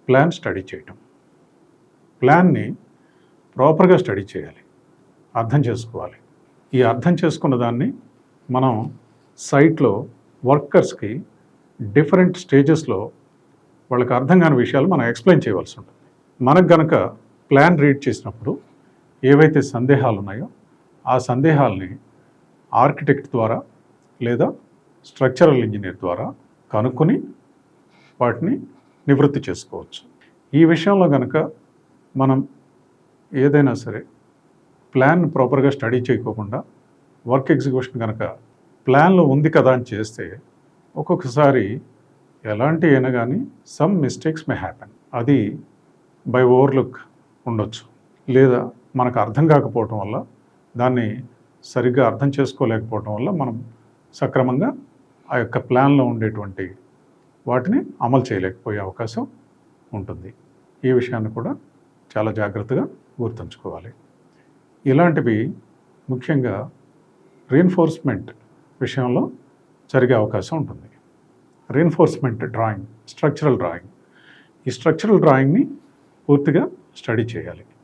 Plan study చేయటం. ప్లాన్ని ప్రాపర్గా స్టడీ చేయాలి, అర్థం చేసుకోవాలి. ఈ అర్థం చేసుకున్న దాన్ని మనం సైట్లో వర్కర్స్కి డిఫరెంట్ స్టేజెస్లో వాళ్ళకి అర్థం కాని విషయాలు మనం ఎక్స్ప్లెయిన్ చేయవలసి ఉంటుంది. మనకు గనక ప్లాన్ రీడ్ చేసినప్పుడు ఏవైతే సందేహాలు ఉన్నాయో ఆ సందేహాలని ఆర్కిటెక్ట్ ద్వారా లేదా స్ట్రక్చరల్ ఇంజనీర్ ద్వారా కనుక్కొని వాటిని నివృత్తి చేసుకోవచ్చు. ఈ విషయంలో కనుక మనం ఏదైనా సరే ప్లాన్ ప్రాపర్గా స్టడీ చేయకోకుండా వర్క్ ఎగ్జిక్యూషన్ కనుక ప్లాన్లో ఉంది కదా అని చేస్తే ఒక్కొక్కసారి ఎలాంటి అయినా కానీ సమ్ మిస్టేక్స్ మే హ్యాపెన్. అది బై ఓవర్లుక్ ఉండొచ్చు, లేదా మనకు అర్థం కాకపోవటం వల్ల, దాన్ని సరిగ్గా అర్థం చేసుకోలేకపోవటం వల్ల మనం సక్రమంగా ఆ యొక్క ప్లాన్లో ఉండేటువంటి వాటిని అమలు చేయలేకపోయే అవకాశం ఉంటుంది. ఈ విషయాన్ని కూడా చాలా జాగ్రత్తగా గుర్తుంచుకోవాలి. ఇలాంటివి ముఖ్యంగా రీఎన్ఫోర్స్మెంట్ విషయంలో జరిగే అవకాశం ఉంటుంది. Reinforcement drawing, structural drawing. ఈ స్ట్రక్చరల్ డ్రాయింగ్ని పూర్తిగా స్టడీ చేయాలి.